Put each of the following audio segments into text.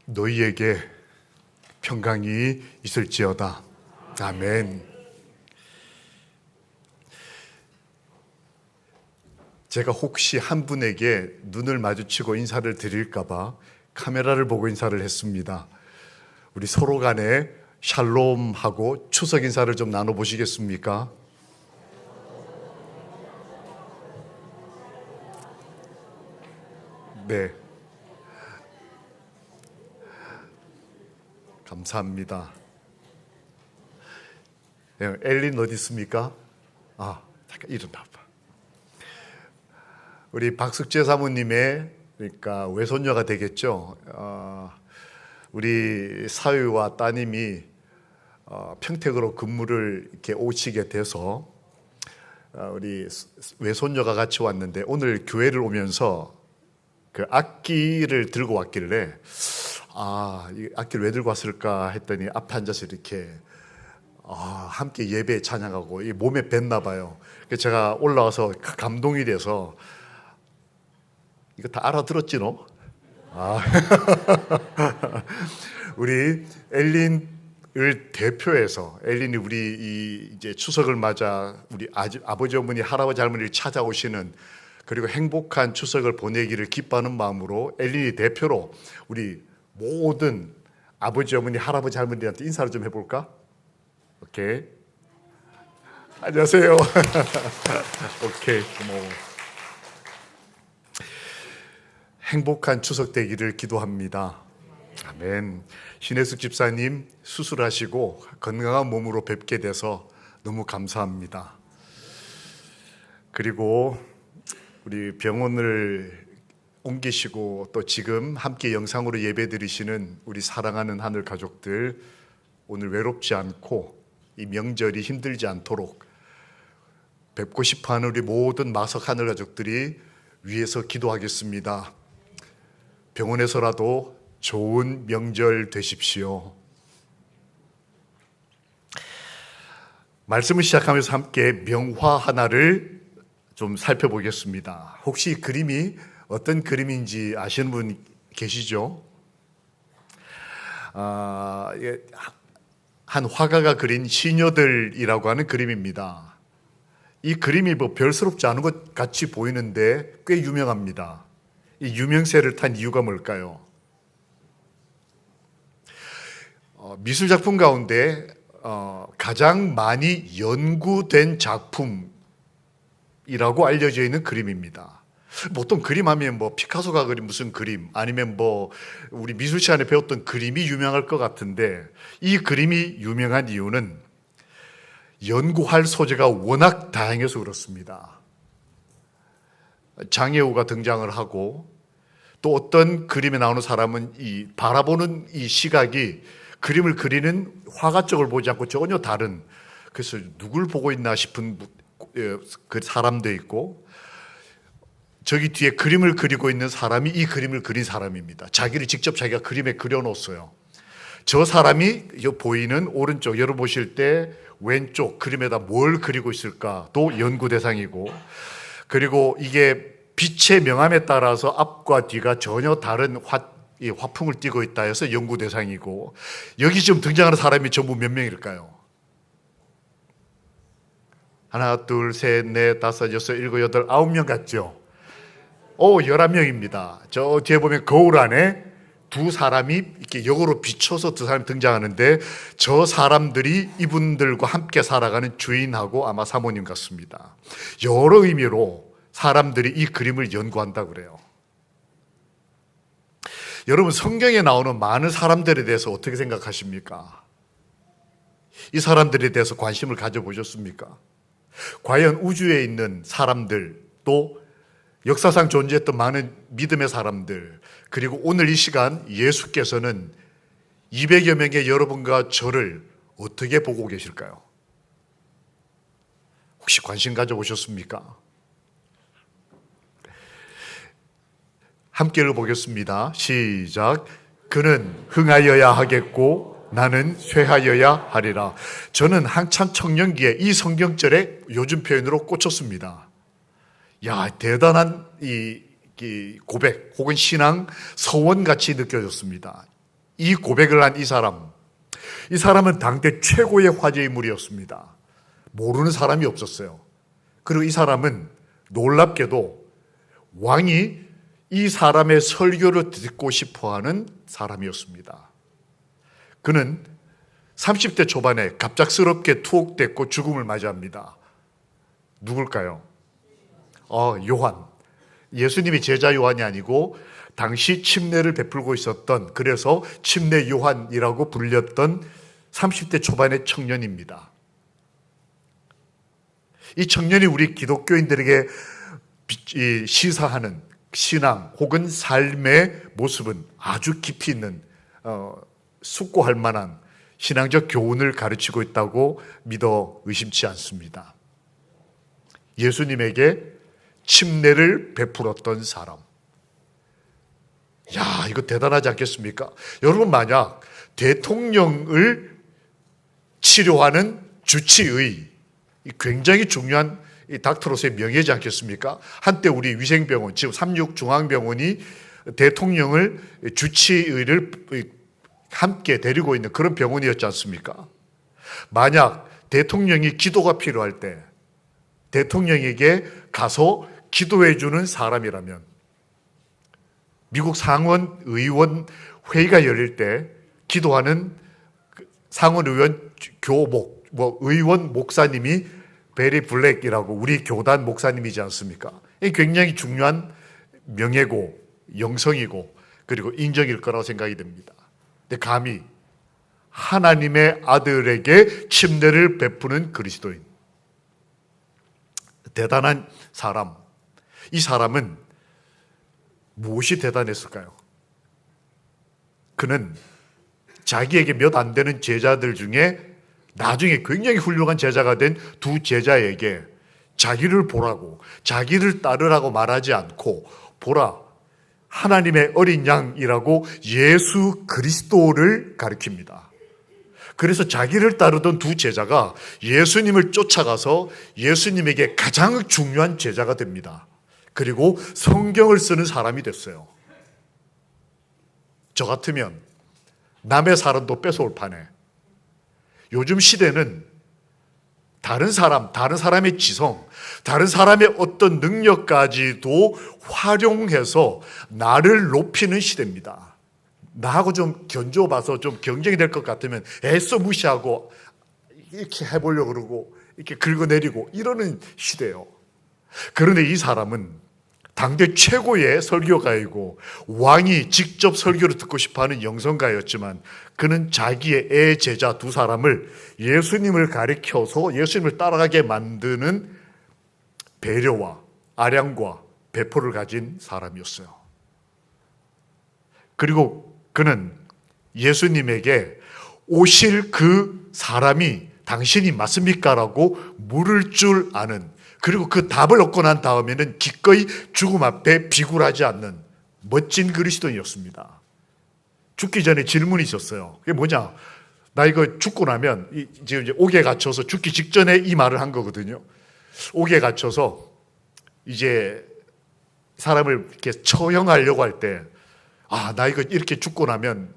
너희에게 평강이 있을지어다. 아멘. 제가 혹시 한 분에게 눈을 마주치고 인사를 드릴까봐 카메라를 보고 인사를 했습니다. 우리 서로 간에 샬롬하고 추석 인사를 좀 나눠보시겠습니까? 네. 감사합니다. 엘린 어디 있습니까? 잠깐 일어나봐. 우리 박숙재 사모님의 그러니까 외손녀가 되겠죠. 우리 사위와 따님이 평택으로 근무를 이렇게 오시게 돼서 우리 외손녀가 같이 왔는데 오늘 교회를 오면서 그 악기를 들고 왔길래 이 악기를 왜 들고 왔을까 했더니 앞에 앉아서 이렇게 함께 예배 찬양하고 이 몸에 뱄나 봐요. 그래서 제가 올라와서 감동이 돼서 이거 다 알아들었지 너? 우리 엘린을 대표해서 엘린이 우리 이제 추석을 맞아 우리 아버지 어머니 할아버지 할머니를 찾아오시는 그리고 행복한 추석을 보내기를 기뻐하는 마음으로 엘린이 대표로 우리 모든 아버지 어머니 할아버지 할머니한테 인사를 좀 해볼까? 오케이. 안녕하세요. 오케이. 고마워. 행복한 추석 되기를 기도합니다. 아멘. 신혜숙 집사님 수술하시고 건강한 몸으로 뵙게 돼서 너무 감사합니다. 그리고 우리 병원을 옮기시고 또 지금 함께 영상으로 예배 드리시는 우리 사랑하는 하늘 가족들, 오늘 외롭지 않고 이 명절이 힘들지 않도록 뵙고 싶어하는 우리 모든 마석 하늘 가족들이 위해서 기도하겠습니다. 병원에서라도 좋은 명절 되십시오. 말씀을 시작하면서 함께 명화 하나를 좀 살펴보겠습니다. 혹시 그림이 어떤 그림인지 아시는 분 계시죠? 한 화가가 그린 시녀들이라고 하는 그림입니다. 이 그림이 뭐 별스럽지 않은 것 같이 보이는데 꽤 유명합니다. 이 유명세를 탄 이유가 뭘까요? 미술 작품 가운데 가장 많이 연구된 작품이라고 알려져 있는 그림입니다. 보통 그림하면 뭐 피카소가 그린 무슨 그림 아니면 뭐 우리 미술 시간에 배웠던 그림이 유명할 것 같은데 이 그림이 유명한 이유는 연구할 소재가 워낙 다양해서 그렇습니다. 장애우가 등장을 하고 또 어떤 그림에 나오는 사람은 이 바라보는 이 시각이 그림을 그리는 화가 쪽을 보지 않고 전혀 다른, 그래서 누굴 보고 있나 싶은 그 사람도 있고 저기 뒤에 그림을 그리고 있는 사람이 이 그림을 그린 사람입니다. 자기를 직접 자기가 그림에 그려놓았어요. 저 사람이 보이는 오른쪽, 여러분 보실 때 왼쪽 그림에다 뭘 그리고 있을까도 연구 대상이고, 그리고 이게 빛의 명암에 따라서 앞과 뒤가 전혀 다른 화풍을 띠고 있다 해서 연구 대상이고, 여기 지금 등장하는 사람이 전부 몇 명일까요? 하나, 둘, 셋, 넷, 다섯, 여섯, 일곱, 여덟, 9명 같죠? 11명입니다. 저 뒤에 보면 거울 안에 두 사람이 이렇게 역으로 비춰서 두 사람이 등장하는데 저 사람들이 이분들과 함께 살아가는 주인하고 아마 사모님 같습니다. 여러 의미로 사람들이 이 그림을 연구한다고 그래요. 여러분, 성경에 나오는 많은 사람들에 대해서 어떻게 생각하십니까? 이 사람들에 대해서 관심을 가져보셨습니까? 과연 우주에 있는 사람들, 또 역사상 존재했던 많은 믿음의 사람들, 그리고 오늘 이 시간 예수께서는 200여 명의 여러분과 저를 어떻게 보고 계실까요? 혹시 관심 가져보셨습니까? 함께 읽어보겠습니다. 시작. 그는 흥하여야 하겠고 나는 쇠하여야 하리라. 저는 한참 청년기에 이 성경절에 요즘 표현으로 꽂혔습니다. 야, 대단한 이 고백 혹은 신앙 서원같이 느껴졌습니다. 이 고백을 한 이 사람은 당대 최고의 화제 인물이었습니다. 모르는 사람이 없었어요. 그리고 이 사람은 놀랍게도 왕이 이 사람의 설교를 듣고 싶어하는 사람이었습니다. 그는 30대 초반에 갑작스럽게 투옥됐고 죽음을 맞이합니다. 누굴까요? 요한. 예수님이 제자 요한이 아니고 당시 침례를 베풀고 있었던, 그래서 침례 요한이라고 불렸던 30대 초반의 청년입니다. 이 청년이 우리 기독교인들에게 시사하는 신앙 혹은 삶의 모습은 아주 깊이 있는 숙고할 만한 신앙적 교훈을 가르치고 있다고 믿어 의심치 않습니다. 예수님에게 침례를 베풀었던 사람. 야, 이거 대단하지 않겠습니까? 여러분, 만약 대통령을 치료하는 주치의, 굉장히 중요한 닥터로서의 명예지 않겠습니까? 한때 우리 위생병원, 지금 삼육중앙병원이 대통령을 주치의를 함께 데리고 있는 그런 병원이었지 않습니까? 만약 대통령이 기도가 필요할 때 대통령에게 가서 기도해 주는 사람이라면, 미국 상원 의원 회의가 열릴 때 기도하는 상원 의원 교목, 의원 목사님이 베리 블랙이라고 우리 교단 목사님이지 않습니까? 이 굉장히 중요한 명예고 영성이고 그리고 인정일 거라고 생각이 됩니다. 근데 감히 하나님의 아들에게 침례를 베푸는 그리스도인, 대단한 사람. 이 사람은 무엇이 대단했을까요? 그는 자기에게 몇 안 되는 제자들 중에 나중에 굉장히 훌륭한 제자가 된 두 제자에게 자기를 보라고, 자기를 따르라고 말하지 않고, 보라, 하나님의 어린 양이라고 예수 그리스도를 가리킵니다. 그래서 자기를 따르던 두 제자가 예수님을 쫓아가서 예수님에게 가장 중요한 제자가 됩니다. 그리고 성경을 쓰는 사람이 됐어요. 저 같으면 남의 사람도 뺏어올 판에, 요즘 시대는 다른 사람의 지성, 다른 사람의 어떤 능력까지도 활용해서 나를 높이는 시대입니다. 나하고 좀 견줘봐서 좀 경쟁이 될 것 같으면 애써 무시하고 이렇게 해보려고 그러고 이렇게 긁어내리고 이러는 시대예요. 그런데 이 사람은 당대 최고의 설교가이고 왕이 직접 설교를 듣고 싶어하는 영성가였지만, 그는 자기의 애 제자 두 사람을 예수님을 가리켜서 예수님을 따라가게 만드는 배려와 아량과 배포를 가진 사람이었어요. 그리고 그는 예수님에게 오실 그 사람이 당신이 맞습니까? 라고 물을 줄 아는, 그리고 그 답을 얻고 난 다음에는 기꺼이 죽음 앞에 비굴하지 않는 멋진 그리스도인이었습니다. 죽기 전에 질문이 있었어요. 그게 뭐냐? 나 이거 죽고 나면 지금 이제 옥에 갇혀서 죽기 직전에 이 말을 한 거거든요. 옥에 갇혀서 이제 사람을 이렇게 처형하려고 할 때, 나 이거 이렇게 죽고 나면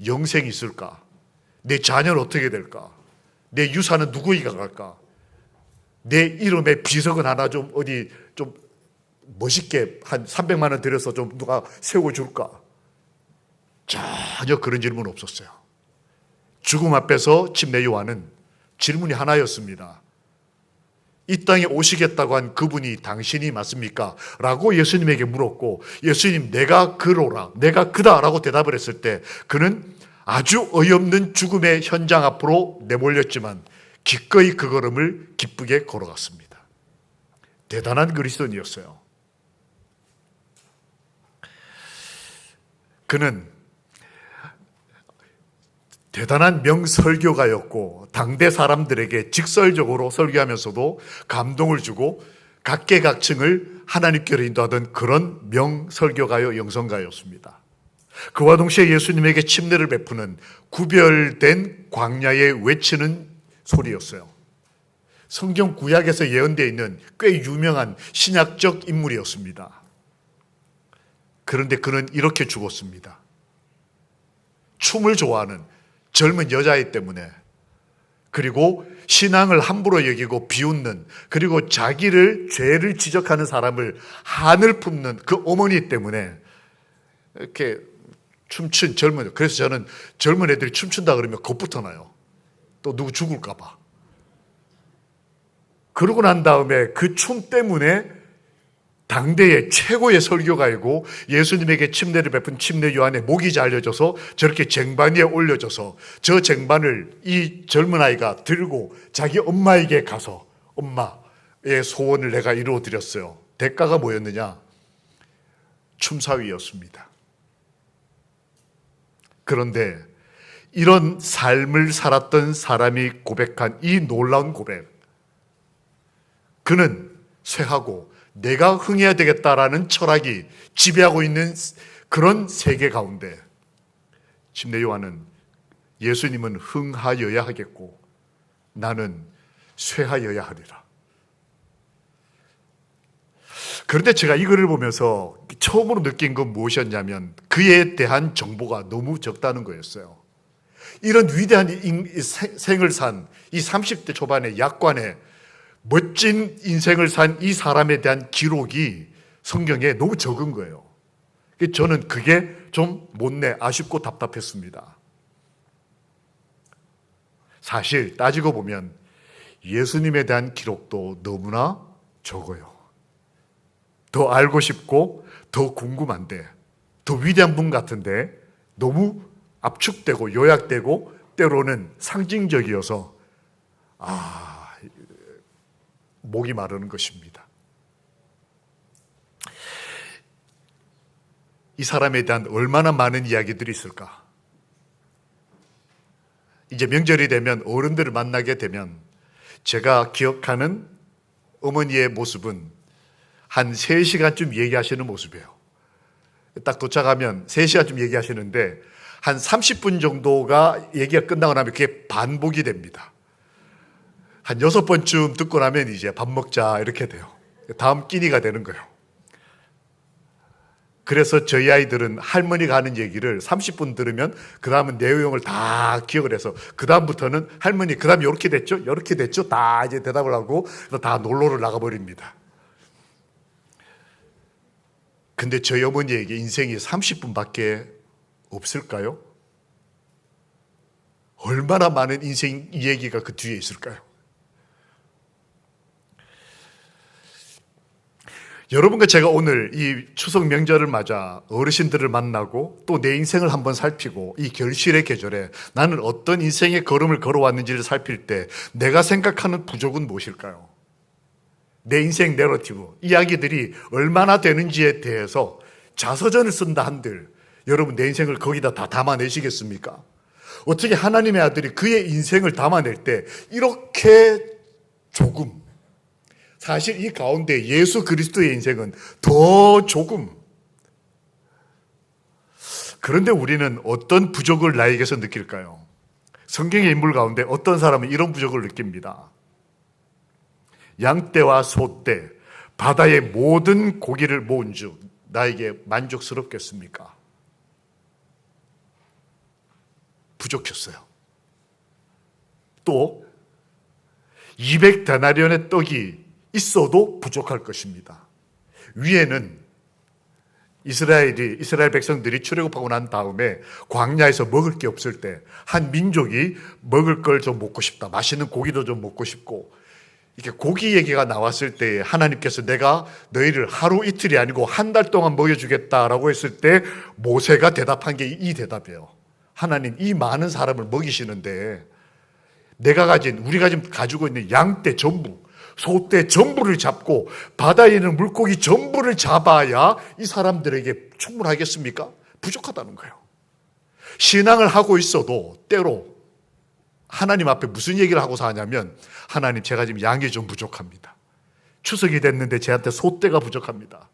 영생이 있을까? 내 자녀는 어떻게 될까? 내 유산은 누구에게 갈까? 내 이름에 비석은 하나 좀 어디 좀 멋있게 한 300만 원 들여서 좀 누가 세워줄까? 전혀 그런 질문 없었어요. 죽음 앞에서 침례 요한은 질문이 하나였습니다. 이 땅에 오시겠다고 한 그분이 당신이 맞습니까? 라고 예수님에게 물었고, 예수님 내가 그로라, 내가 그다라고 대답을 했을 때 그는 아주 어이없는 죽음의 현장 앞으로 내몰렸지만 기꺼이 그 걸음을 기쁘게 걸어갔습니다. 대단한 그리스도인이었어요. 그는 대단한 명설교가였고 당대 사람들에게 직설적으로 설교하면서도 감동을 주고 각계각층을 하나님께로 인도하던 그런 명설교가요 영성가였습니다. 그와 동시에 예수님에게 침례를 베푸는 구별된 광야에 외치는 소리였어요. 성경 구약에서 예언되어 있는 꽤 유명한 신약적 인물이었습니다. 그런데 그는 이렇게 죽었습니다. 춤을 좋아하는 젊은 여자이기 때문에, 그리고 신앙을 함부로 여기고 비웃는, 그리고 자기를 죄를 지적하는 사람을 한을 품는 그 어머니 때문에 이렇게 춤춘 젊은, 그래서 저는 젊은 애들이 춤춘다 그러면 겁부터 나요. 또 누구 죽을까 봐. 그러고 난 다음에 그 춤 때문에 당대의 최고의 설교가이고 예수님에게 침례를 베푼 침례 요한의 목이 잘려져서 저렇게 쟁반 위에 올려져서 저 쟁반을 이 젊은 아이가 들고 자기 엄마에게 가서 엄마의 소원을 내가 이루어 드렸어요. 대가가 뭐였느냐? 춤사위였습니다. 그런데 이런 삶을 살았던 사람이 고백한 이 놀라운 고백, 그는 쇠하고 내가 흥해야 되겠다라는 철학이 지배하고 있는 그런 세계 가운데 침례 요한은 예수님은 흥하여야 하겠고 나는 쇠하여야 하리라. 그런데 제가 이 글을 보면서 처음으로 느낀 건 무엇이었냐면 그에 대한 정보가 너무 적다는 거였어요. 이런 위대한 생을 산 이 30대 초반의 약관에 멋진 인생을 산 이 사람에 대한 기록이 성경에 너무 적은 거예요. 저는 그게 좀 못내 아쉽고 답답했습니다. 사실 따지고 보면 예수님에 대한 기록도 너무나 적어요. 더 알고 싶고 더 궁금한데, 더 위대한 분 같은데 너무 압축되고 요약되고 때로는 상징적이어서 목이 마르는 것입니다. 이 사람에 대한 얼마나 많은 이야기들이 있을까? 이제 명절이 되면 어른들을 만나게 되면 제가 기억하는 어머니의 모습은 한 3시간쯤 얘기하시는 모습이에요. 딱 도착하면 3시간쯤 얘기하시는데 한 30분 정도가 얘기가 끝나고 나면 그게 반복이 됩니다. 한 6번쯤 듣고 나면 이제 밥 먹자 이렇게 돼요. 다음 끼니가 되는 거예요. 그래서 저희 아이들은 할머니가 하는 얘기를 30분 들으면 그 다음은 내용을 다 기억을 해서 그 다음부터는 할머니 그 다음 이렇게 됐죠? 이렇게 됐죠? 다 이제 대답을 하고 다 놀러를 나가버립니다. 근데 저희 어머니에게 인생이 30분밖에 없을까요? 얼마나 많은 인생 얘기가 그 뒤에 있을까요? 여러분과 제가 오늘 이 추석 명절을 맞아 어르신들을 만나고 또 내 인생을 한번 살피고 이 결실의 계절에 나는 어떤 인생의 걸음을 걸어왔는지를 살필 때 내가 생각하는 부족은 무엇일까요? 내 인생 내러티브, 이야기들이 얼마나 되는지에 대해서 자서전을 쓴다 한들 여러분 내 인생을 거기다 다 담아내시겠습니까? 어떻게 하나님의 아들이 그의 인생을 담아낼 때 이렇게 조금, 사실 이 가운데 예수 그리스도의 인생은 더 조금. 그런데 우리는 어떤 부족을 나에게서 느낄까요? 성경의 인물 가운데 어떤 사람은 이런 부족을 느낍니다. 양떼와 소떼, 바다의 모든 고기를 모은 즉 나에게 만족스럽겠습니까? 부족했어요. 또 200데나리온의 떡이 있어도 부족할 것입니다. 위에는 이스라엘 백성들이 출애굽하고 난 다음에 광야에서 먹을 게 없을 때 한 민족이 먹을 걸 좀 먹고 싶다. 맛있는 고기도 좀 먹고 싶고 이렇게 고기 얘기가 나왔을 때 하나님께서 내가 너희를 하루 이틀이 아니고 한 달 동안 먹여주겠다라고 했을 때 모세가 대답한 게 이 대답이에요. 하나님 이 많은 사람을 먹이시는데 우리가 지금 가지고 있는 양떼 전부, 소떼 전부를 잡고 바다에 있는 물고기 전부를 잡아야 이 사람들에게 충분하겠습니까? 부족하다는 거예요. 신앙을 하고 있어도 때로 하나님 앞에 무슨 얘기를 하고 사냐면 하나님 제가 지금 양이 좀 부족합니다. 추석이 됐는데 저한테 소떼가 부족합니다.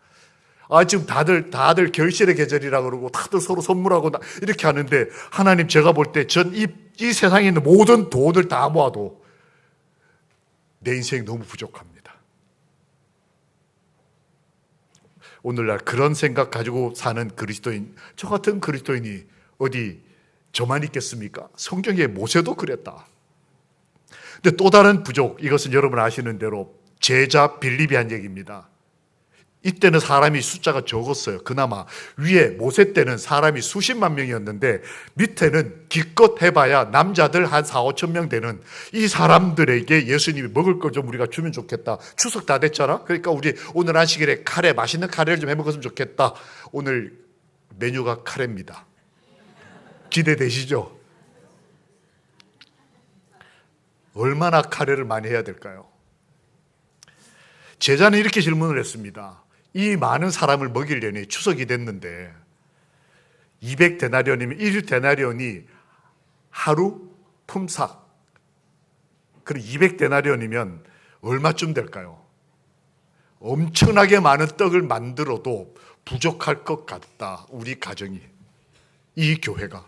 지금 다들 결실의 계절이라 그러고 다들 서로 선물하고 이렇게 하는데 하나님 제가 볼 때 전 이 세상에 있는 모든 돈을 다 모아도 내 인생이 너무 부족합니다. 오늘날 그런 생각 가지고 사는 그리스도인, 저 같은 그리스도인이 어디 저만 있겠습니까? 성경에 모세도 그랬다. 근데 또 다른 부족, 이것은 여러분 아시는 대로 제자 빌립이 한 얘기입니다. 이때는 사람이 숫자가 적었어요. 그나마 위에 모세 때는 사람이 수십만 명이었는데 밑에는 기껏 해봐야 남자들 한 4, 5천 명 되는 이 사람들에게 예수님이 먹을 걸 좀 우리가 주면 좋겠다. 추석 다 됐잖아. 그러니까 우리 오늘 안식일에 카레, 맛있는 카레를 좀 해먹었으면 좋겠다. 오늘 메뉴가 카레입니다. 기대되시죠? 얼마나 카레를 많이 해야 될까요? 제자는 이렇게 질문을 했습니다. 이 많은 사람을 먹이려니 추석이 됐는데 200데나리온이면 1데나리온이 하루 품삯. 그리고 200데나리온이면 얼마쯤 될까요? 엄청나게 많은 떡을 만들어도 부족할 것 같다. 우리 가정이, 이 교회가.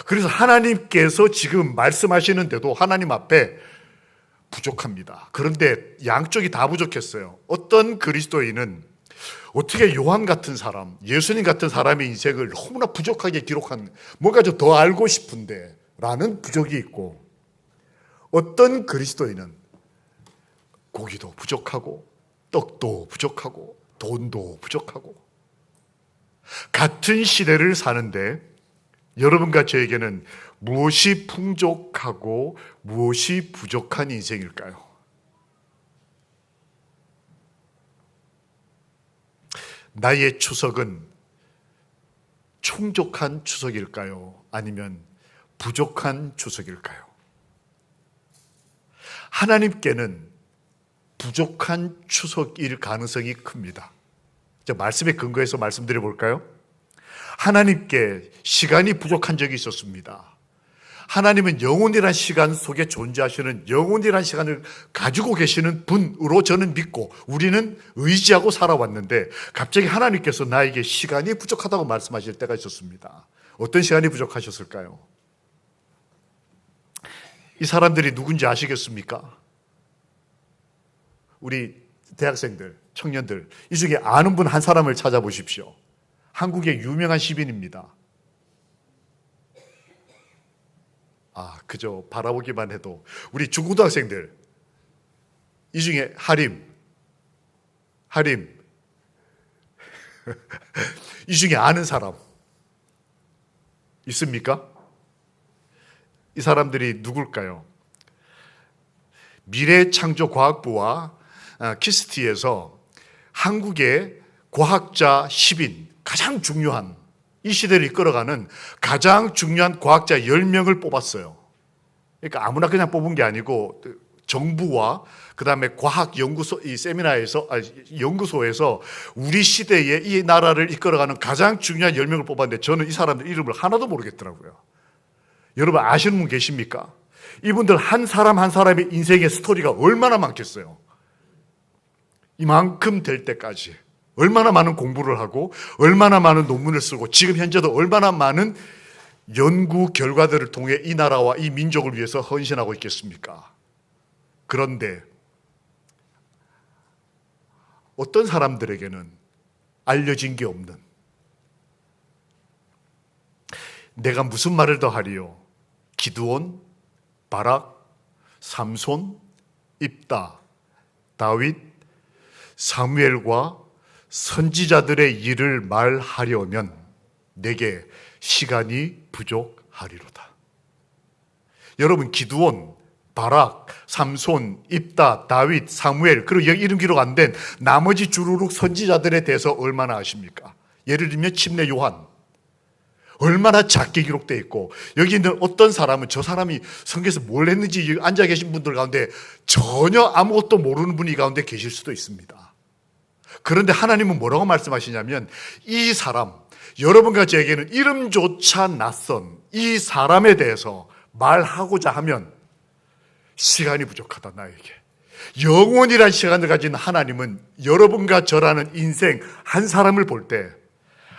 그래서 하나님께서 지금 말씀하시는데도 하나님 앞에 부족합니다. 그런데 양쪽이 다 부족했어요. 어떤 그리스도인은 어떻게 요한 같은 사람, 예수님 같은 사람의 인생을 너무나 부족하게 기록한, 뭔가 좀 더 알고 싶은데 라는 부족이 있고, 어떤 그리스도인은 고기도 부족하고 떡도 부족하고 돈도 부족하고 같은 시대를 사는데 여러분과 저에게는 무엇이 풍족하고 무엇이 부족한 인생일까요? 나의 추석은 충족한 추석일까요? 아니면 부족한 추석일까요? 하나님께는 부족한 추석일 가능성이 큽니다. 말씀에 근거해서 말씀드려 볼까요? 하나님께 시간이 부족한 적이 있었습니다. 하나님은 영혼이란 시간 속에 존재하시는, 영혼이란 시간을 가지고 계시는 분으로 저는 믿고 우리는 의지하고 살아왔는데 갑자기 하나님께서 나에게 시간이 부족하다고 말씀하실 때가 있었습니다. 어떤 시간이 부족하셨을까요? 이 사람들이 누군지 아시겠습니까? 우리 대학생들, 청년들, 이 중에 아는 분 한 사람을 찾아보십시오. 한국의 유명한 시민입니다. 그저 바라보기만 해도 우리 중고등학생들, 이 중에 하림 이 중에 아는 사람 있습니까? 이 사람들이 누굴까요? 미래창조과학부와 키스티에서 한국의 과학자 10인, 가장 중요한, 이 시대를 이끌어가는 가장 중요한 과학자 10명을 뽑았어요. 그러니까 아무나 그냥 뽑은 게 아니고 정부와 그다음에 과학연구소, 이 세미나에서, 연구소에서 우리 시대에 이 나라를 이끌어가는 가장 중요한 10명을 뽑았는데 저는 이 사람들 이름을 하나도 모르겠더라고요. 여러분 아시는 분 계십니까? 이분들 한 사람 한 사람의 인생의 스토리가 얼마나 많겠어요. 이만큼 될 때까지 얼마나 많은 공부를 하고 얼마나 많은 논문을 쓰고 지금 현재도 얼마나 많은 연구 결과들을 통해 이 나라와 이 민족을 위해서 헌신하고 있겠습니까? 그런데 어떤 사람들에게는 알려진 게 없는, 내가 무슨 말을 더 하리요? 기드온, 바락, 삼손, 입다, 다윗, 사무엘과 선지자들의 일을 말하려면 내게 시간이 부족하리로다. 여러분, 기드온, 바락, 삼손, 입다, 다윗, 사무엘, 그리고 여기 이름 기록 안 된 나머지 주루룩 선지자들에 대해서 얼마나 아십니까? 예를 들면 침례 요한, 얼마나 작게 기록되어 있고, 여기 있는 어떤 사람은 저 사람이 성경에서 뭘 했는지 앉아 계신 분들 가운데 전혀 아무것도 모르는 분이 가운데 계실 수도 있습니다. 그런데 하나님은 뭐라고 말씀하시냐면 이 사람, 여러분과 저에게는 이름조차 낯선 이 사람에 대해서 말하고자 하면 시간이 부족하다. 나에게 영원이란 시간을 가진 하나님은 여러분과 저라는 인생 한 사람을 볼 때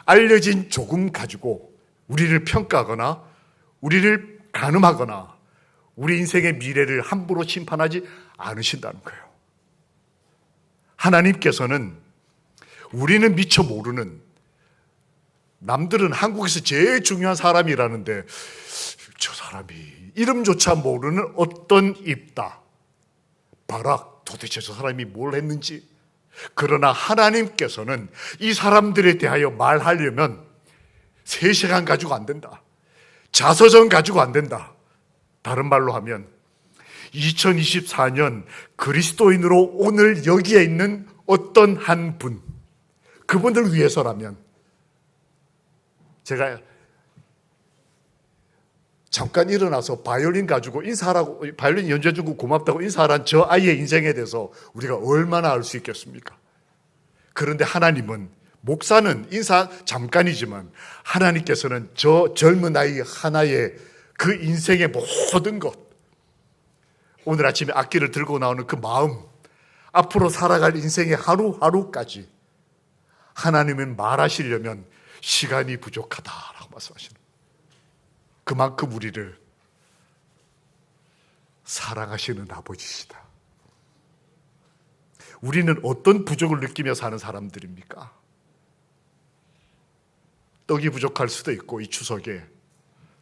알려진 조금 가지고 우리를 평가하거나 우리를 가늠하거나 우리 인생의 미래를 함부로 심판하지 않으신다는 거예요. 하나님께서는 우리는 미처 모르는 남들은 한국에서 제일 중요한 사람이라는데 저 사람이 이름조차 모르는 어떤 입다. 봐라, 도대체 저 사람이 뭘 했는지. 그러나 하나님께서는 이 사람들에 대하여 말하려면 3시간 가지고 안 된다. 자서전 가지고 안 된다. 다른 말로 하면 2024년 그리스도인으로 오늘 여기에 있는 어떤 한 분, 그분들 위해서라면, 제가 잠깐 일어나서 바이올린 가지고 인사하라고, 바이올린 연주해주고 고맙다고 인사하란 저 아이의 인생에 대해서 우리가 얼마나 알 수 있겠습니까? 그런데 하나님은, 목사는 인사 잠깐이지만 하나님께서는 저 젊은 아이 하나의 그 인생의 모든 것, 오늘 아침에 악기를 들고 나오는 그 마음, 앞으로 살아갈 인생의 하루하루까지 하나님은 말하시려면 시간이 부족하다라고 말씀하시는 거예요. 그만큼 우리를 사랑하시는 아버지시다. 우리는 어떤 부족을 느끼며 사는 사람들입니까? 떡이 부족할 수도 있고, 이 추석에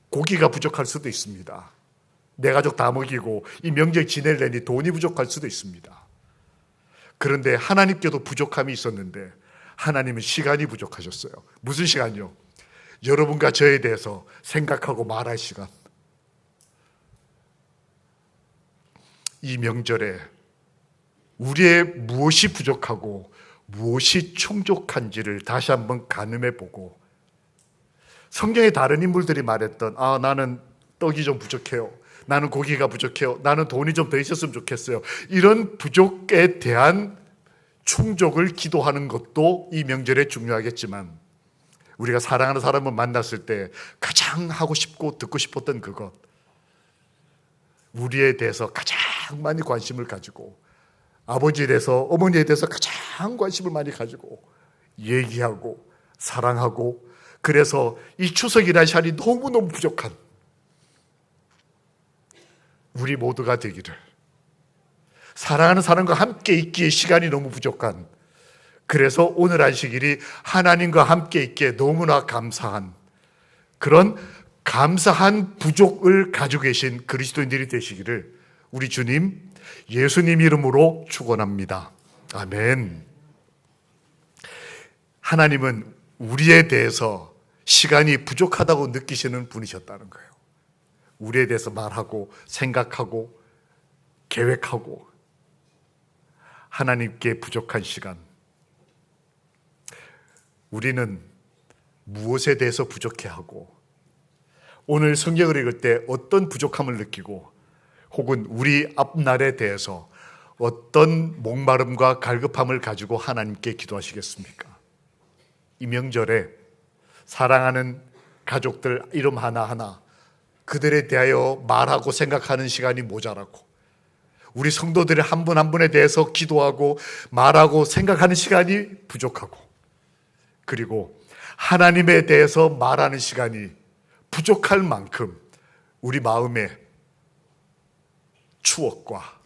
고기가 부족할 수도 있습니다. 내 가족 다 먹이고 이 명절 지내려니 돈이 부족할 수도 있습니다. 그런데 하나님께도 부족함이 있었는데 하나님은 시간이 부족하셨어요. 무슨 시간이요? 여러분과 저에 대해서 생각하고 말할 시간. 이 명절에 우리의 무엇이 부족하고 무엇이 충족한지를 다시 한번 가늠해보고, 성경의 다른 인물들이 말했던 나는 떡이 좀 부족해요, 나는 고기가 부족해요, 나는 돈이 좀 더 있었으면 좋겠어요, 이런 부족에 대한 충족을 기도하는 것도 이 명절에 중요하겠지만, 우리가 사랑하는 사람을 만났을 때 가장 하고 싶고 듣고 싶었던 그것, 우리에 대해서 가장 많이 관심을 가지고, 아버지에 대해서, 어머니에 대해서 가장 관심을 많이 가지고 얘기하고 사랑하고, 그래서 이 추석이라는 시간이 너무너무 부족한 우리 모두가 되기를, 사랑하는 사람과 함께 있기에 시간이 너무 부족한, 그래서 오늘 안식일이 하나님과 함께 있기에 너무나 감사한, 그런 감사한 부족을 가지고 계신 그리스도인들이 되시기를 우리 주님 예수님 이름으로 축원합니다. 아멘. 하나님은 우리에 대해서 시간이 부족하다고 느끼시는 분이셨다는 거예요. 우리에 대해서 말하고 생각하고 계획하고, 하나님께 부족한 시간. 우리는 무엇에 대해서 부족해하고, 오늘 성경을 읽을 때 어떤 부족함을 느끼고, 혹은 우리 앞날에 대해서 어떤 목마름과 갈급함을 가지고 하나님께 기도하시겠습니까? 이 명절에 사랑하는 가족들 이름 하나하나 그들에 대하여 말하고 생각하는 시간이 모자라고, 우리 성도들의 한 분 한 분에 대해서 기도하고 말하고 생각하는 시간이 부족하고, 그리고 하나님에 대해서 말하는 시간이 부족할 만큼 우리 마음에 추억과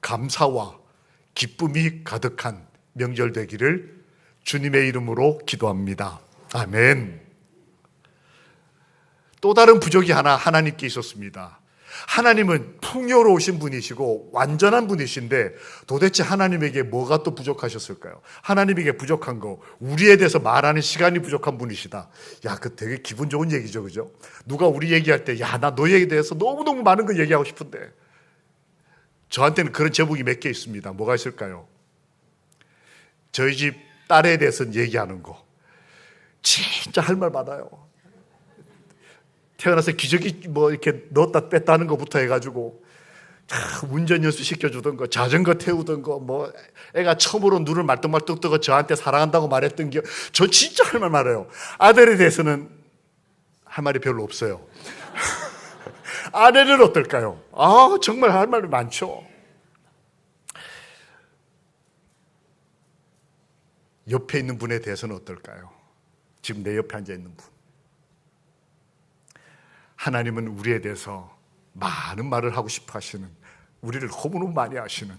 감사와 기쁨이 가득한 명절 되기를 주님의 이름으로 기도합니다. 아멘. 또 다른 부족이 하나 하나님께 있었습니다. 하나님은 풍요로우신 분이시고 완전한 분이신데, 도대체 하나님에게 뭐가 또 부족하셨을까요? 하나님에게 부족한 거, 우리에 대해서 말하는 시간이 부족한 분이시다. 야, 그 되게 기분 좋은 얘기죠, 그죠? 누가 우리 얘기할 때, 야, 나 너에 대해서 너무너무 많은 걸 얘기하고 싶은데. 저한테는 그런 제목이 몇 개 있습니다. 뭐가 있을까요? 저희 집 딸에 대해서는 얘기하는 거. 진짜 할 말 많아요. 태어나서 기저귀 뭐 이렇게 넣었다 뺐다 하는 것부터 해가지고, 운전 연수 시켜주던 거, 자전거 태우던 거, 뭐 애가 처음으로 눈을 말똥말똥 뜨고 저한테 사랑한다고 말했던 게, 저 진짜 할 말 많아요. 아들에 대해서는 할 말이 별로 없어요. 아내는 어떨까요? 정말 할 말이 많죠. 옆에 있는 분에 대해서는 어떨까요? 지금 내 옆에 앉아 있는 분. 하나님은 우리에 대해서 많은 말을 하고 싶어 하시는, 우리를 너무너무 많이 아시는,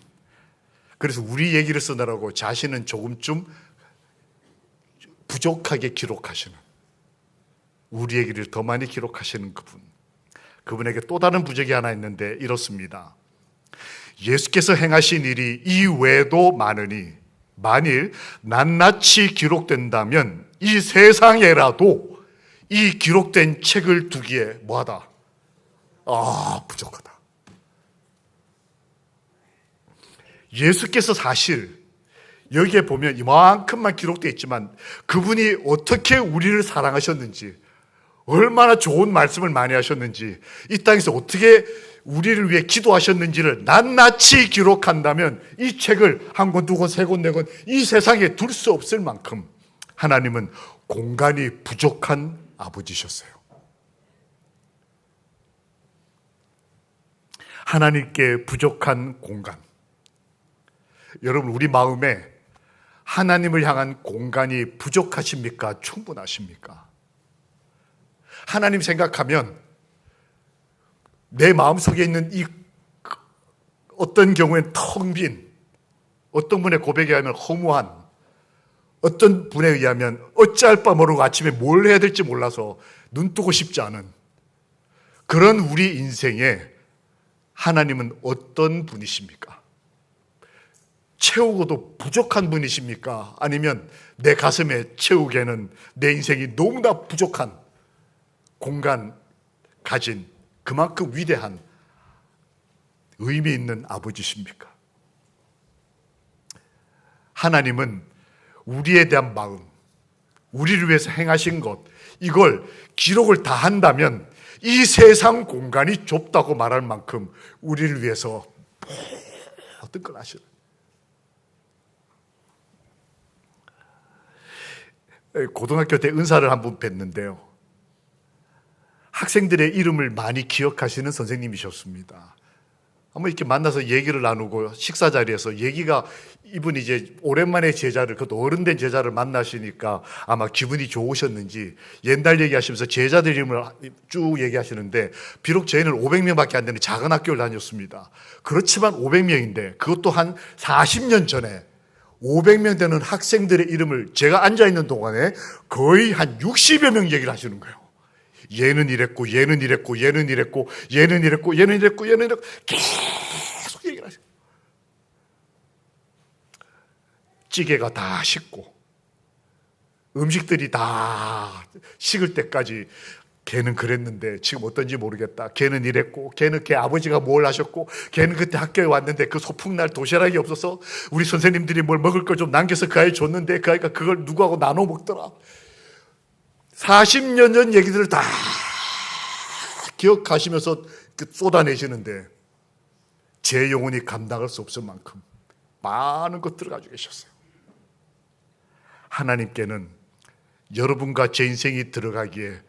그래서 우리 얘기를 쓰느라고 자신은 조금쯤 부족하게 기록하시는, 우리의 길을 더 많이 기록하시는 그분에게 또 다른 부적이 하나 있는데 이렇습니다. 예수께서 행하신 일이 이 외에도 많으니 만일 낱낱이 기록된다면 이 세상에라도 이 기록된 책을 두기에 뭐하다? 부족하다. 예수께서 사실 여기에 보면 이만큼만 기록되어 있지만 그분이 어떻게 우리를 사랑하셨는지, 얼마나 좋은 말씀을 많이 하셨는지, 이 땅에서 어떻게 우리를 위해 기도하셨는지를 낱낱이 기록한다면 이 책을 한 권, 두 권, 세 권, 네 권 이 세상에 둘 수 없을 만큼 하나님은 공간이 부족한 아버지셨어요. 하나님께 부족한 공간. 여러분, 우리 마음에 하나님을 향한 공간이 부족하십니까? 충분하십니까? 하나님 생각하면 내 마음속에 있는 이 어떤 경우엔 텅 빈, 어떤 분의 고백에 의하면 허무한, 어떤 분에 의하면 어찌할 바 모르고 아침에 뭘 해야 될지 몰라서 눈 뜨고 싶지 않은 그런 우리 인생에 하나님은 어떤 분이십니까? 채우고도 부족한 분이십니까? 아니면 내 가슴에 채우기에는 내 인생이 너무나 부족한 공간 가진 그만큼 위대한 의미 있는 아버지십니까? 하나님은 우리에 대한 마음, 우리를 위해서 행하신 것, 이걸 기록을 다 한다면 이 세상 공간이 좁다고 말할 만큼 우리를 위해서 어떤 걸 하시는. 고등학교 때 은사를 한 분 뵀는데요, 학생들의 이름을 많이 기억하시는 선생님이셨습니다. 한번 이렇게 만나서 얘기를 나누고 식사 자리에서 얘기가, 이분이 이제 오랜만에 제자를, 그것도 어른된 제자를 만나시니까 아마 기분이 좋으셨는지 옛날 얘기하시면서 제자들 이름을 쭉 얘기하시는데, 비록 저희는 500명밖에 안 되는 작은 학교를 다녔습니다. 그렇지만 500명인데 그것도 한 40년 전에 500명 되는 학생들의 이름을 제가 앉아있는 동안에 거의 한 60여 명 얘기를 하시는 거예요. 얘는 이랬고, 얘는 이랬고, 얘는 이랬고, 얘는 이랬고, 얘는 이랬고, 얘는 이랬고, 계속 얘기를 하시고, 찌개가 다 식고 음식들이 다 식을 때까지 걔는 그랬는데 지금 어떤지 모르겠다, 걔는 이랬고, 걔는 걔 아버지가 뭘 하셨고, 걔는 그때 학교에 왔는데 그 소풍날 도시락이 없어서 우리 선생님들이 뭘 먹을 걸 좀 남겨서 그 아이 줬는데 그 아이가 그걸 누구하고 나눠 먹더라. 40년 전 얘기들을 다 기억하시면서 쏟아내시는데 제 영혼이 감당할 수 없을 만큼 많은 것들을 가지고 계셨어요. 하나님께는 여러분과 제 인생이 들어가기에,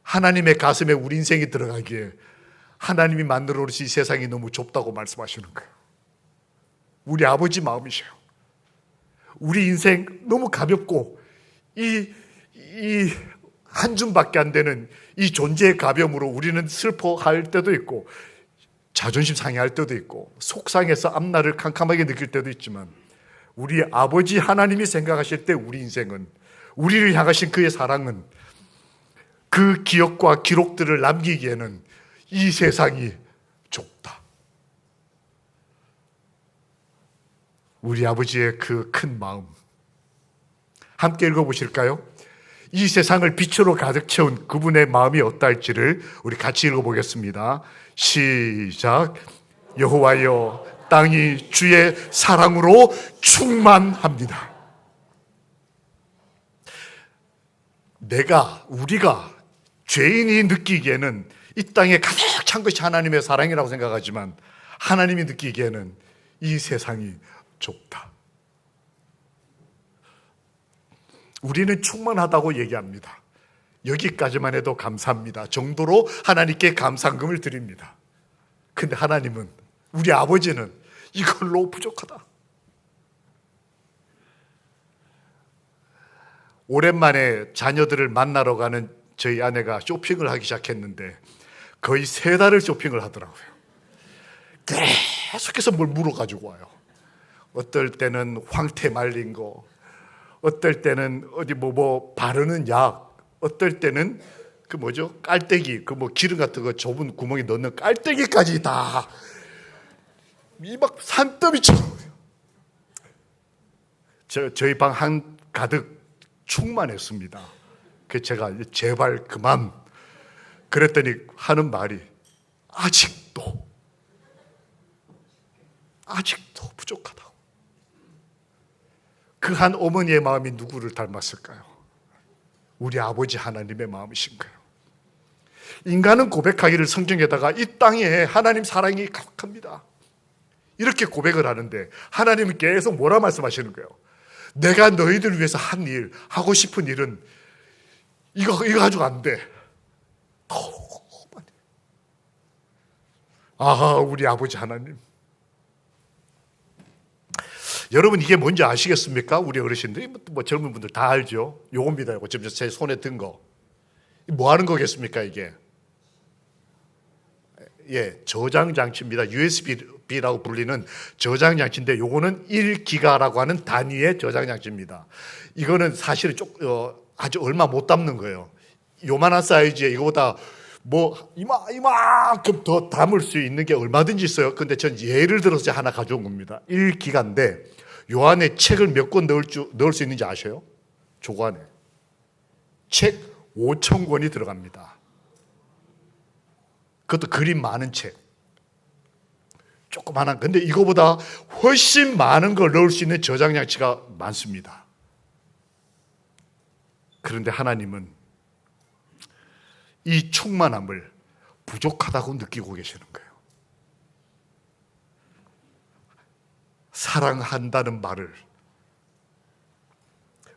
하나님의 가슴에 우리 인생이 들어가기에 하나님이 만들어 놓으신 이 세상이 너무 좁다고 말씀하시는 거예요. 우리 아버지 마음이셔요. 우리 인생 너무 가볍고 이 한 줌밖에 안 되는 이 존재의 가벼움으로 우리는 슬퍼할 때도 있고 자존심 상해할 때도 있고 속상해서 앞날을 캄캄하게 느낄 때도 있지만, 우리 아버지 하나님이 생각하실 때 우리 인생은, 우리를 향하신 그의 사랑은, 그 기억과 기록들을 남기기에는 이 세상이 좁다. 우리 아버지의 그 큰 마음 함께 읽어보실까요? 이 세상을 빛으로 가득 채운 그분의 마음이 어떨지를 우리 같이 읽어보겠습니다. 시작. 여호와여, 땅이 주의 사랑으로 충만합니다. 우리가 죄인이 느끼기에는 이 땅에 가득 찬 것이 하나님의 사랑이라고 생각하지만, 하나님이 느끼기에는 이 세상이 좁다. 우리는 충만하다고 얘기합니다. 여기까지만 해도 감사합니다 정도로 하나님께 감사금을 드립니다. 근데 하나님은, 우리 아버지는 이걸로 부족하다. 오랜만에 자녀들을 만나러 가는 저희 아내가 쇼핑을 하기 시작했는데 거의 3달을 쇼핑을 하더라고요. 계속해서 뭘 물어가지고 와요. 어떨 때는 황태 말린 거, 어떨 때는 어디 뭐 바르는 약, 어떨 때는 그 뭐죠? 깔때기, 그 뭐 기름 같은 거 좁은 구멍에 넣는 깔때기까지 다 이 막 산더미처럼 저희 방 한 가득 충만했습니다. 그 제가 제발 그만 그랬더니 하는 말이 아직도 부족하다고. 그 한 어머니의 마음이 누구를 닮았을까요? 우리 아버지 하나님의 마음이신가요? 인간은 고백하기를 성경에다가 이 땅에 하나님 사랑이 가득합니다 이렇게 고백을 하는데 하나님은 계속 뭐라 말씀하시는 거예요? 내가 너희들 위해서 한 일, 하고 싶은 일은 이거 가지고 안 돼. 아하, 우리 아버지 하나님. 여러분 이게 뭔지 아시겠습니까? 우리 어르신들이 뭐 젊은 분들 다 알죠. 요겁니다. 요거 지금 제 손에 든 거. 뭐 하는 거겠습니까 이게? 예, 저장 장치입니다. USB라고 불리는 저장 장치인데 요거는 1기가라고 하는 단위의 저장 장치입니다. 이거는 사실은 아주 얼마 못 담는 거예요. 요만한 사이즈에 이거보다 뭐 이만큼 더 담을 수 있는 게 얼마든지 있어요. 근데 전 예를 들어서 하나 가져온 겁니다. 1기가인데 요 안에 책을 몇 권 넣을 수 있는지 아셔요? 저거 안에 책 5,000권이 들어갑니다. 그것도 그림 많은 책. 조그만한, 근데 이거보다 훨씬 많은 걸 넣을 수 있는 저장 장치가 많습니다. 그런데 하나님은 이 충만함을 부족하다고 느끼고 계시는 거예요. 사랑한다는 말을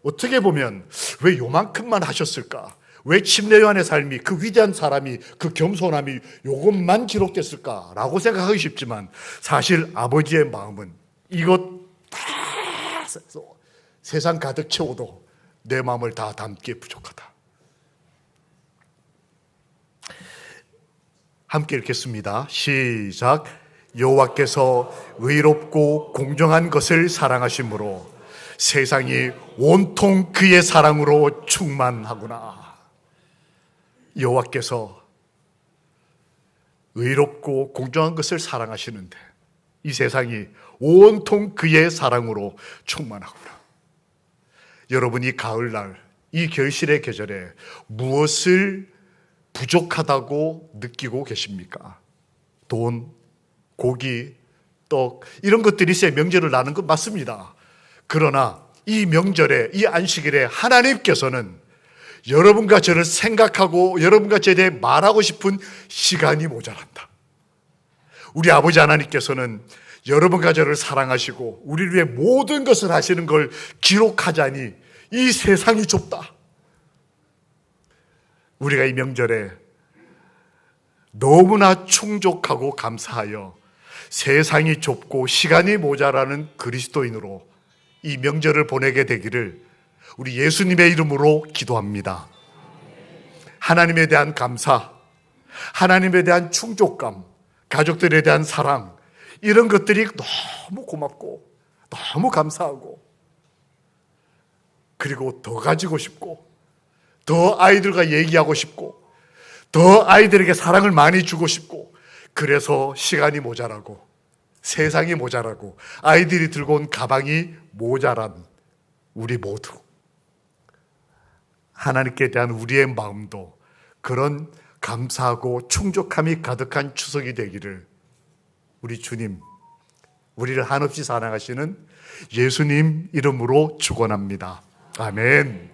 어떻게 보면 왜 요만큼만 하셨을까? 왜 침례 요한의 삶이, 그 위대한 사람이, 그 겸손함이 요것만 기록됐을까라고 생각하기 쉽지만 사실 아버지의 마음은 이것 다 세상 가득 채워도 내 마음을 다 담기에 부족하다. 함께 읽겠습니다. 시작. 여호와께서 의롭고 공정한 것을 사랑하심으로 세상이 온통 그의 사랑으로 충만하구나. 여호와께서 의롭고 공정한 것을 사랑하시는데 이 세상이 온통 그의 사랑으로 충만하구나. 여러분 이 가을날, 이 결실의 계절에 무엇을 부족하다고 느끼고 계십니까? 돈, 고기, 떡 이런 것들이 있어야 명절을 나는 건 맞습니다. 그러나 이 명절에, 이 안식일에 하나님께서는 여러분과 저를 생각하고 여러분과 저에 대해 말하고 싶은 시간이 모자란다. 우리 아버지 하나님께서는 여러분과 저를 사랑하시고 우리를 위해 모든 것을 하시는 걸 기록하자니 이 세상이 좁다. 우리가 이 명절에 너무나 충족하고 감사하여 세상이 좁고 시간이 모자라는 그리스도인으로 이 명절을 보내게 되기를 우리 예수님의 이름으로 기도합니다. 하나님에 대한 감사, 하나님에 대한 충족감, 가족들에 대한 사랑 이런 것들이 너무 고맙고 너무 감사하고 그리고 더 가지고 싶고 더 아이들과 얘기하고 싶고 더 아이들에게 사랑을 많이 주고 싶고 그래서 시간이 모자라고 세상이 모자라고 아이들이 들고 온 가방이 모자란 우리 모두 하나님께 대한 우리의 마음도 그런 감사하고 충족함이 가득한 추석이 되기를 우리 주님, 우리를 한없이 사랑하시는 예수님 이름으로 축원합니다. 아멘.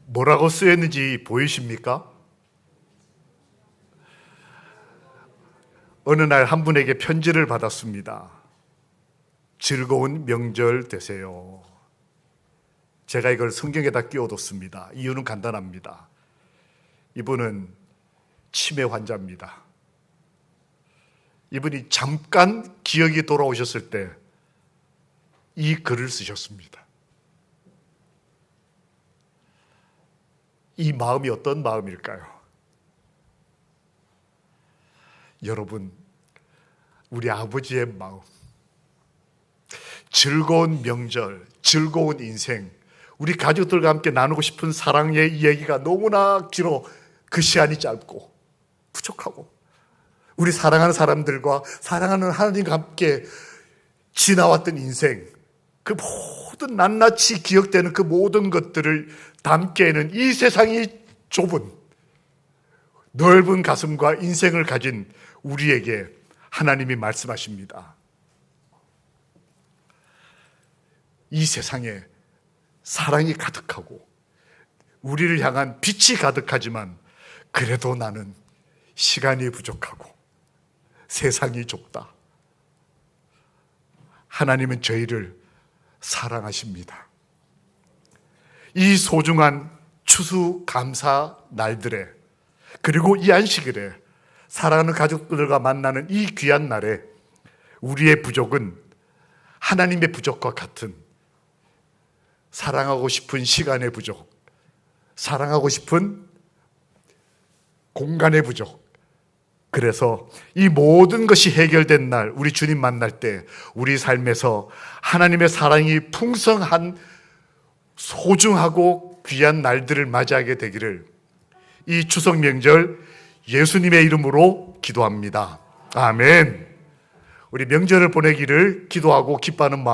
뭐라고 쓰였는지 보이십니까? 어느 날 한 분에게 편지를 받았습니다. 즐거운 명절 되세요. 제가 이걸 성경에다 끼워뒀습니다. 이유는 간단합니다. 이분은 치매 환자입니다. 이분이 잠깐 기억이 돌아오셨을 때 이 글을 쓰셨습니다. 이 마음이 어떤 마음일까요? 여러분, 우리 아버지의 마음, 즐거운 명절, 즐거운 인생, 우리 가족들과 함께 나누고 싶은 사랑의 이야기가 너무나 길어 그 시간이 짧고 부족하고 우리 사랑하는 사람들과 사랑하는 하나님과 함께 지나왔던 인생, 그 모든 낱낱이 기억되는 그 모든 것들을 담게는 이 세상이 좁은 넓은 가슴과 인생을 가진 우리에게 하나님이 말씀하십니다. 이 세상에 사랑이 가득하고 우리를 향한 빛이 가득하지만 그래도 나는 시간이 부족하고 세상이 좁다. 하나님은 저희를 사랑하십니다. 이 소중한 추수감사 날들에 그리고 이 안식일에 사랑하는 가족들과 만나는 이 귀한 날에 우리의 부족은 하나님의 부족과 같은 사랑하고 싶은 시간의 부족, 사랑하고 싶은 공간의 부족. 그래서 이 모든 것이 해결된 날, 우리 주님 만날 때 우리 삶에서 하나님의 사랑이 풍성한 소중하고 귀한 날들을 맞이하게 되기를 이 추석 명절 예수님의 이름으로 기도합니다. 아멘. 우리 명절을 보내기를 기도하고 기뻐하는 마음